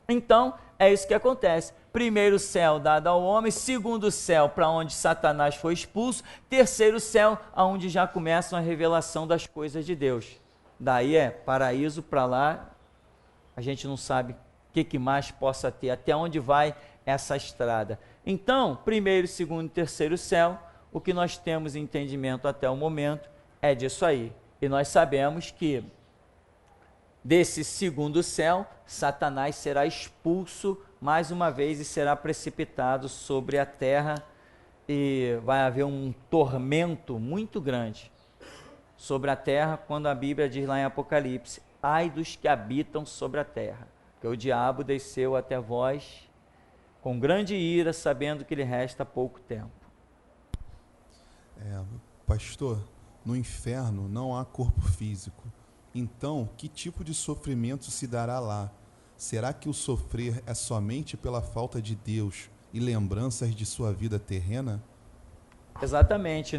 Então é isso que acontece. Primeiro céu dado ao homem, segundo céu para onde Satanás foi expulso, terceiro céu aonde já começa a revelação das coisas de Deus. Daí paraíso para lá, a gente não sabe que mais possa ter, até onde vai essa estrada. Então, primeiro, segundo e terceiro céu, o que nós temos entendimento até o momento é disso aí. E nós sabemos que desse segundo céu, Satanás será expulso mais uma vez e será precipitado sobre a terra, e vai haver um tormento muito grande sobre a terra, quando a Bíblia diz lá em Apocalipse: ai dos que habitam sobre a terra, que o diabo desceu até vós com grande ira, sabendo que lhe resta pouco tempo.
Pastor, no inferno não há corpo físico. Então, que tipo de sofrimento se dará lá? Será que o sofrer é somente pela falta de Deus e lembranças de sua vida terrena?
Exatamente.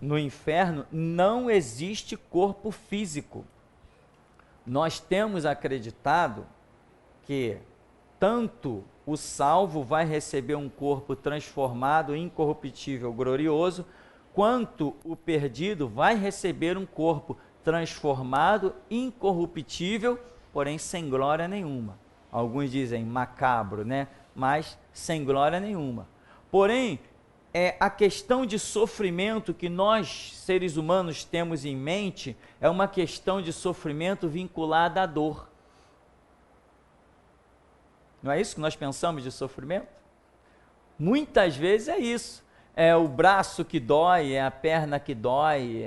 No inferno não existe corpo físico. Nós temos acreditado que tanto o salvo vai receber um corpo transformado, incorruptível, glorioso, quanto o perdido vai receber um corpo transformado, incorruptível, porém sem glória nenhuma. Alguns dizem macabro, né? Mas sem glória nenhuma. Porém, a questão de sofrimento que nós, seres humanos, temos em mente é uma questão de sofrimento vinculada à dor. Não é isso que nós pensamos de sofrimento? Muitas vezes é isso. É o braço que dói, é a perna que dói,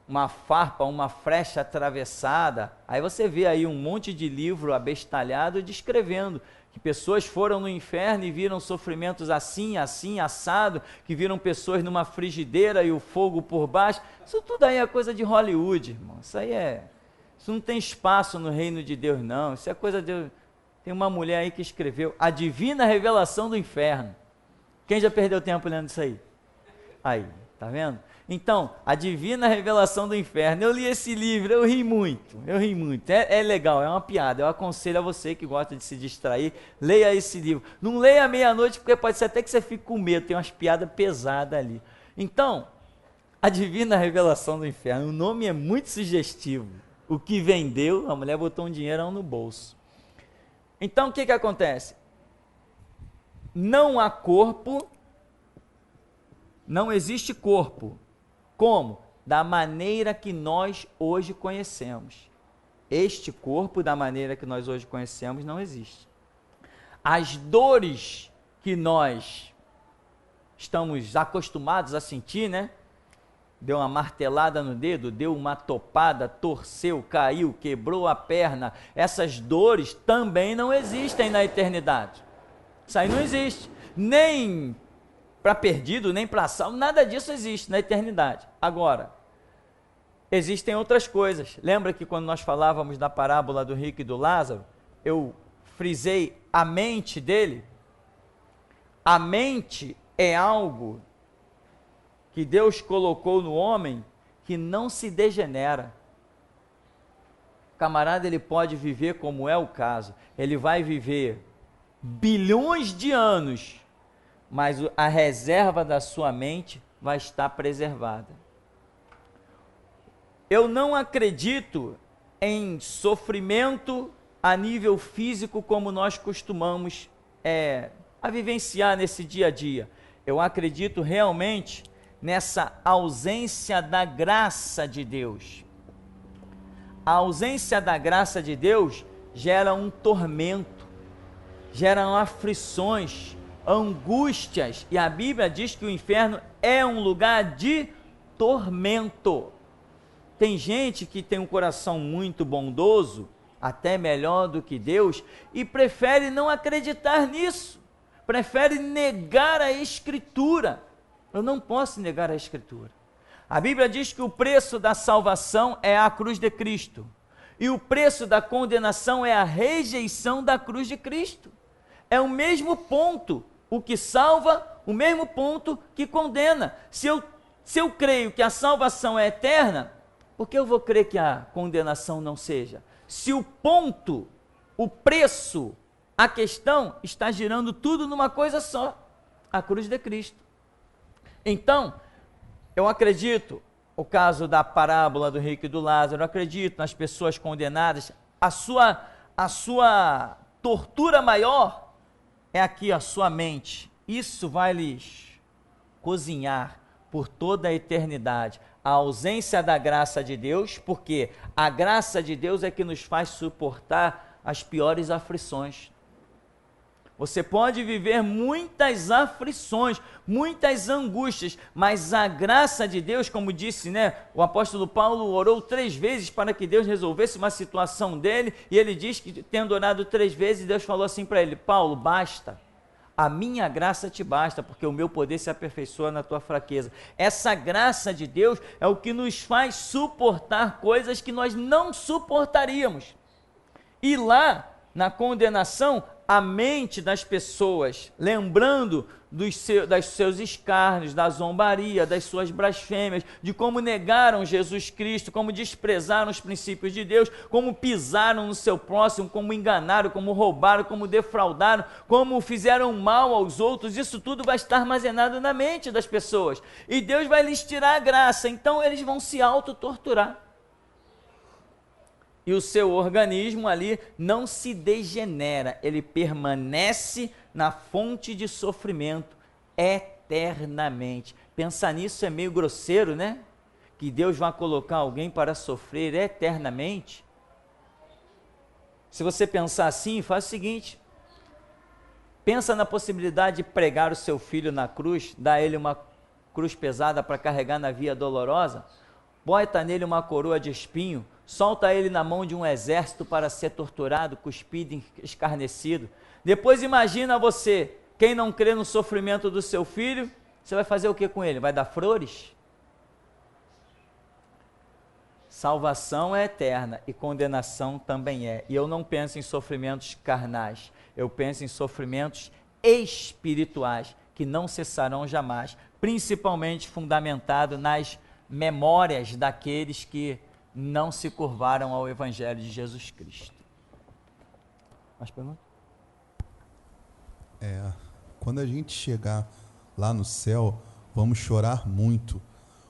uma farpa, uma flecha atravessada. Aí você vê aí um monte de livro abestalhado descrevendo que pessoas foram no inferno e viram sofrimentos assim, assim, assado, que viram pessoas numa frigideira e o fogo por baixo. Isso tudo aí é coisa de Hollywood, irmão. Isso não tem espaço no reino de Deus, não. Isso é coisa de... Tem uma mulher aí que escreveu A Divina Revelação do Inferno. Quem já perdeu tempo lendo isso aí? Aí, tá vendo? Então, A Divina Revelação do Inferno. Eu li esse livro, eu ri muito. É legal, é uma piada. Eu aconselho a você que gosta de se distrair, leia esse livro. Não leia à meia-noite, porque pode ser até que você fique com medo, tem umas piadas pesadas ali. Então, A Divina Revelação do Inferno. O nome é muito sugestivo. O que vendeu, a mulher botou um dinheirão no bolso. Então, o que acontece? Não há corpo, não existe corpo. Como? Da maneira que nós hoje conhecemos. Este corpo, da maneira que nós hoje conhecemos, não existe. As dores que nós estamos acostumados a sentir, né? Deu uma martelada no dedo, deu uma topada, torceu, caiu, quebrou a perna. Essas dores também não existem na eternidade. Isso aí não existe. Nem para perdido, nem para salvo, nada disso existe na eternidade. Agora, existem outras coisas. Lembra que quando nós falávamos da parábola do rico e do Lázaro, eu frisei a mente dele? A mente é algo que Deus colocou no homem que não se degenera. O camarada, ele pode viver como é o caso. Ele vai viver bilhões de anos, mas a reserva da sua mente vai estar preservada. Eu não acredito em sofrimento a nível físico como nós costumamos a vivenciar nesse dia a dia. Eu acredito realmente nessa ausência da graça de Deus. A ausência da graça de Deus gera um tormento, geram aflições, angústias, e a Bíblia diz que o inferno é um lugar de tormento. Tem gente que tem um coração muito bondoso, até melhor do que Deus, e prefere não acreditar nisso, prefere negar a Escritura. Eu não posso negar a Escritura. A Bíblia diz que o preço da salvação é a cruz de Cristo, e o preço da condenação é a rejeição da cruz de Cristo. É o mesmo ponto, o que salva, o mesmo ponto que condena. Se eu creio que a salvação é eterna, por que eu vou crer que a condenação não seja? Se o ponto, o preço, a questão está girando tudo numa coisa só, a cruz de Cristo. Então, eu acredito, o caso da parábola do rico e do Lázaro, eu acredito nas pessoas condenadas, a sua tortura maior é aqui, a sua mente. Isso vai lhes cozinhar por toda a eternidade. A ausência da graça de Deus, porque a graça de Deus é que nos faz suportar as piores aflições. Você pode viver muitas aflições, muitas angústias, mas a graça de Deus, como disse, né, o apóstolo Paulo orou 3 vezes para que Deus resolvesse uma situação dele, e ele diz que, tendo orado 3 vezes, Deus falou assim para ele: Paulo, basta. A minha graça te basta, porque o meu poder se aperfeiçoa na tua fraqueza. Essa graça de Deus é o que nos faz suportar coisas que nós não suportaríamos. E lá, na condenação, a mente das pessoas, lembrando dos seus escárnios, da zombaria, das suas blasfêmias, de como negaram Jesus Cristo, como desprezaram os princípios de Deus, como pisaram no seu próximo, como enganaram, como roubaram, como defraudaram, como fizeram mal aos outros, isso tudo vai estar armazenado na mente das pessoas. E Deus vai lhes tirar a graça, então eles vão se autotorturar. E o seu organismo ali não se degenera, ele permanece na fonte de sofrimento eternamente. Pensar nisso é meio grosseiro, né? Que Deus vai colocar alguém para sofrer eternamente. Se você pensar assim, faz o seguinte: pensa na possibilidade de pregar o seu filho na cruz, dar a ele uma cruz pesada para carregar na via dolorosa, bota nele uma coroa de espinho, solta ele na mão de um exército para ser torturado, cuspido, escarnecido. Depois imagina você, quem não crê no sofrimento do seu filho, você vai fazer o que com ele? Vai dar flores? Salvação é eterna e condenação também é. E eu não penso em sofrimentos carnais, eu penso em sofrimentos espirituais, que não cessarão jamais, principalmente fundamentado nas memórias daqueles que não se curvaram ao Evangelho de Jesus Cristo. Mais pergunta?
Quando a gente chegar lá no céu, vamos chorar muito.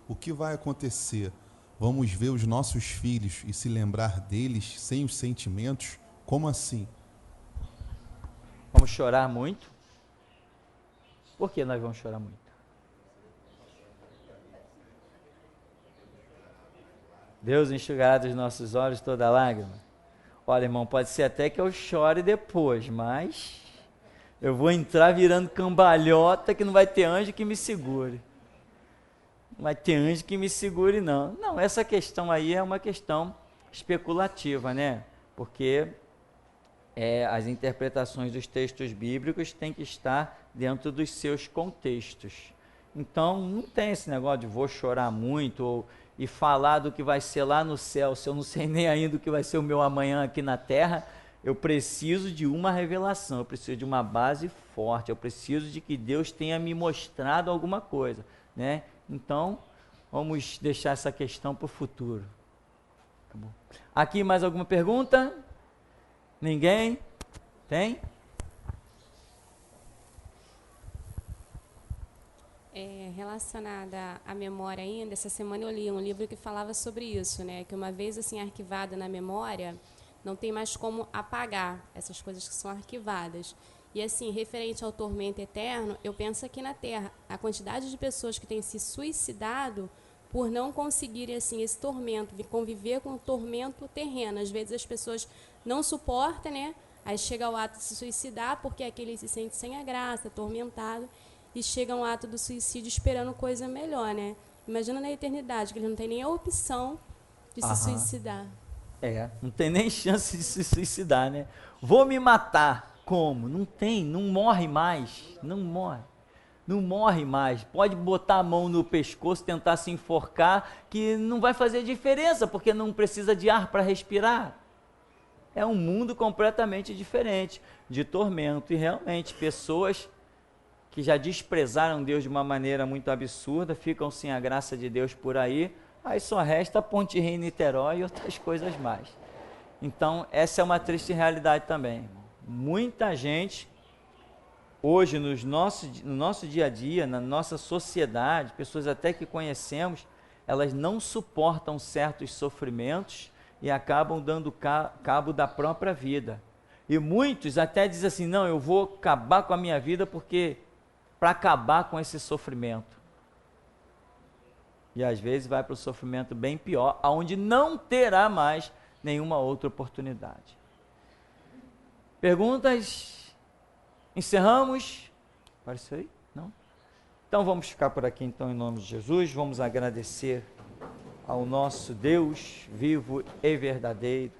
O que vai acontecer? Vamos ver os nossos filhos e se lembrar deles sem os sentimentos? Como assim?
Vamos chorar muito? Por que nós vamos chorar muito? Deus enxugará dos nossos olhos toda lágrima. Olha, irmão, pode ser até que eu chore depois, mas eu vou entrar virando cambalhota que não vai ter anjo que me segure. Não vai ter anjo que me segure, não. Não, essa questão aí é uma questão especulativa, né? Porque as interpretações dos textos bíblicos têm que estar dentro dos seus contextos. Então, não tem esse negócio de vou chorar muito e falar do que vai ser lá no céu, se eu não sei nem ainda o que vai ser o meu amanhã aqui na terra. Eu preciso de uma revelação, eu preciso de uma base forte, eu preciso de que Deus tenha me mostrado alguma coisa, né? Então, vamos deixar essa questão para o futuro. Acabou. Aqui mais alguma pergunta? Ninguém? Tem?
Relacionada à memória ainda, essa semana eu li um livro que falava sobre isso, né? Que uma vez assim arquivada na memória, não tem mais como apagar essas coisas que são arquivadas. E assim, referente ao tormento eterno, eu penso aqui na Terra, a quantidade de pessoas que têm se suicidado por não conseguirem assim esse tormento, de conviver com o tormento terreno. Às vezes as pessoas não suportam, né? Aí chega ao ato de se suicidar porque aquele se sente sem a graça, atormentado, e chega um ato do suicídio esperando coisa melhor, né? Imagina na eternidade, que ele não tem nem a opção de se suicidar.
Não tem nem chance de se suicidar, né? Vou me matar. Como? Não tem, não morre mais. Não morre. Não morre mais. Pode botar a mão no pescoço, tentar se enforcar, que não vai fazer diferença, porque não precisa de ar para respirar. É um mundo completamente diferente de tormento. E realmente, pessoas que já desprezaram Deus de uma maneira muito absurda, ficam sem a graça de Deus por aí, aí só resta Ponte Rio e Niterói e outras coisas mais. Então, essa é uma triste realidade também. Muita gente, hoje, no nosso dia a dia, na nossa sociedade, pessoas até que conhecemos, elas não suportam certos sofrimentos e acabam dando cabo da própria vida. E muitos até dizem assim, não, eu vou acabar com a minha vida para acabar com esse sofrimento. E às vezes vai para o sofrimento bem pior, aonde não terá mais nenhuma outra oportunidade. Perguntas? Encerramos? Apareceu aí? Não? Então vamos ficar por aqui então em nome de Jesus. Vamos agradecer ao nosso Deus vivo e verdadeiro,